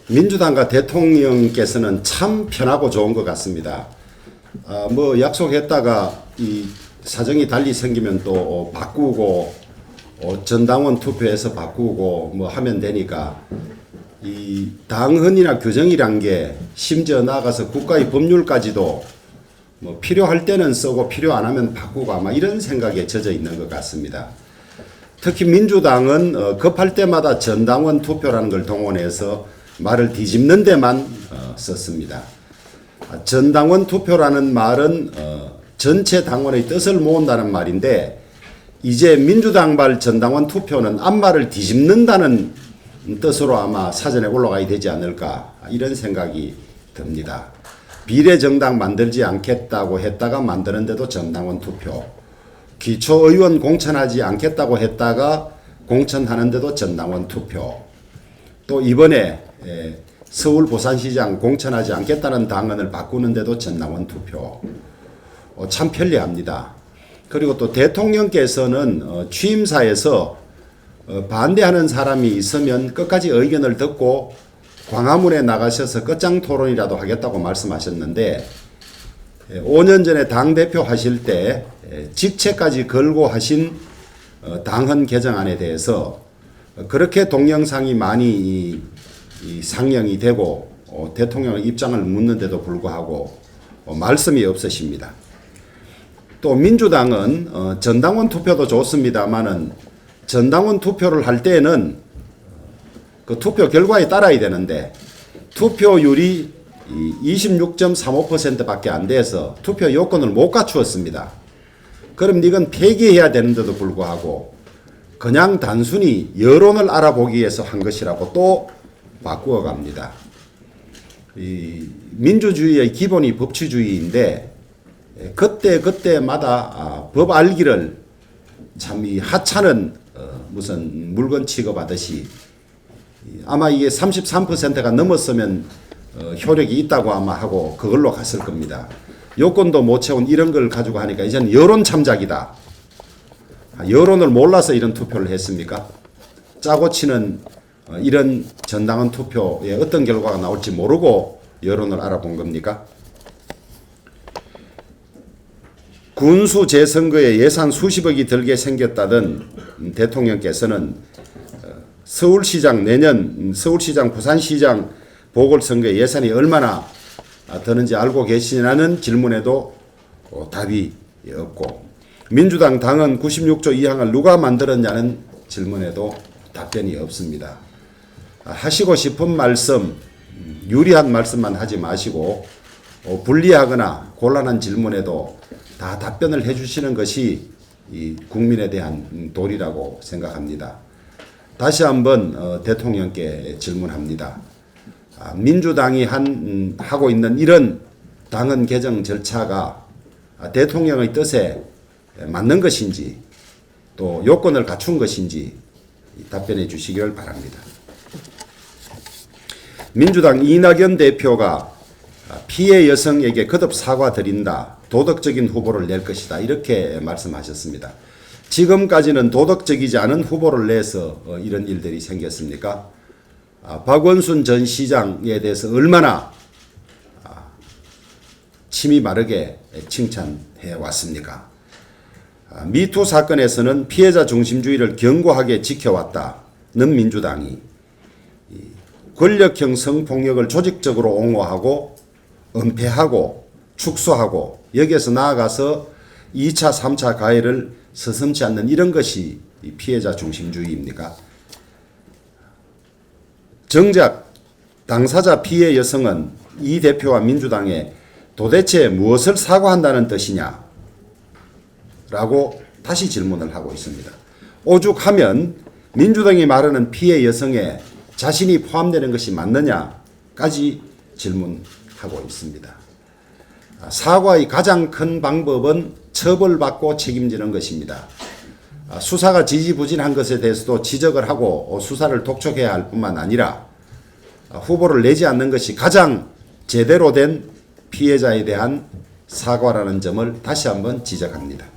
민주당과 대통령께서는 참 편하고 좋은 것 같습니다. 뭐 약속했다가 이 사정이 달리 생기면 또 바꾸고 전당원 투표해서 바꾸고 뭐 하면 되니까 이 당헌이나 규정이란 게 심지어 나아가서 국가의 법률까지도 뭐 필요할 때는 쓰고 필요 안 하면 바꾸고 아마 이런 생각에 젖어 있는 것 같습니다. 특히 민주당은 급할 때마다 전당원 투표라는 걸 동원해서 말을 뒤집는 데만 썼습니다. 전당원 투표라는 말은 전체 당원의 뜻을 모은다는 말인데 이제 민주당발 전당원 투표는 앞말을 뒤집는다는 뜻으로 아마 사전에 올라가야 되지 않을까 이런 생각이 듭니다. 비례정당 만들지 않겠다고 했다가 만드는데도 전당원 투표, 기초의원 공천하지 않겠다고 했다가 공천하는데도 전당원 투표, 또 이번에 서울 부산시장 공천하지 않겠다는 당헌을 바꾸는데도 전당원 투표. 참 편리합니다. 그리고 또 대통령께서는 취임사에서 반대하는 사람이 있으면 끝까지 의견을 듣고 광화문에 나가셔서 끝장 토론이라도 하겠다고 말씀하셨는데 5년 전에 당대표 하실 때 직책까지 걸고 하신 당헌 개정안에 대해서 그렇게 동영상이 많이 상영이 되고 대통령의 입장을 묻는데도 불구하고 말씀이 없으십니다. 또 민주당은 전당원 투표도 좋습니다만은 전당원 투표를 할 때는 그 투표 결과에 따라야 되는데 투표율이 26.35%밖에 안 돼서 투표 요건을 못 갖추었습니다. 그럼 이건 폐기해야 되는데도 불구하고 그냥 단순히 여론을 알아보기 위해서 한 것이라고 또 바꾸어 갑니다. 이 민주주의의 기본이 법치주의인데 그때마다 법 알기를 참 이 하찮은 무슨 물건 취급하듯이 아마 이게 33%가 넘었으면 효력이 있다고 아마 하고 그걸로 갔을 겁니다. 요건도 못 채운 이런 걸 가지고 하니까 이제는 여론 참작이다. 여론을 몰라서 이런 투표를 했습니까? 짜고 치는 이런 전당원 투표에 어떤 결과가 나올지 모르고 여론을 알아본 겁니까? 군수 재선거에 예산 수십억이 들게 생겼다던 대통령께서는 서울시장 내년 서울시장 부산시장 보궐선거에 예산이 얼마나 드는지 알고 계시냐는 질문에도 답이 없고 민주당 당헌 96조 2항을 누가 만들었냐는 질문에도 답변이 없습니다. 하시고 싶은 말씀, 유리한 말씀만 하지 마시고 불리하거나 곤란한 질문에도 다 답변을 해주시는 것이 이 국민에 대한 도리라고 생각합니다. 다시 한번 대통령께 질문합니다. 민주당이 하고 있는 이런 당헌 개정 절차가 대통령의 뜻에 맞는 것인지 또 요건을 갖춘 것인지 답변해 주시기를 바랍니다. 민주당 이낙연 대표가 피해 여성에게 거듭 사과드린다. 도덕적인 후보를 낼 것이다. 이렇게 말씀하셨습니다. 지금까지는 도덕적이지 않은 후보를 내서 이런 일들이 생겼습니까? 박원순 전 시장에 대해서 얼마나 침이 마르게 칭찬해 왔습니까? 미투 사건에서는 피해자 중심주의를 견고하게 지켜왔다는 민주당이 권력형 성폭력을 조직적으로 옹호하고 은폐하고 축소하고 여기에서 나아가서 2차, 3차 가해를 서슴지 않는 이런 것이 피해자 중심주의입니까? 정작 당사자 피해 여성은 이 대표와 민주당에 도대체 무엇을 사과한다는 뜻이냐? 라고 다시 질문을 하고 있습니다. 오죽하면 민주당이 말하는 피해 여성에 자신이 포함되는 것이 맞느냐까지 질문하고 있습니다. 사과의 가장 큰 방법은 처벌받고 책임지는 것입니다. 수사가 지지부진한 것에 대해서도 지적을 하고 수사를 독촉해야 할 뿐만 아니라 후보를 내지 않는 것이 가장 제대로 된 피해자에 대한 사과라는 점을 다시 한번 지적합니다.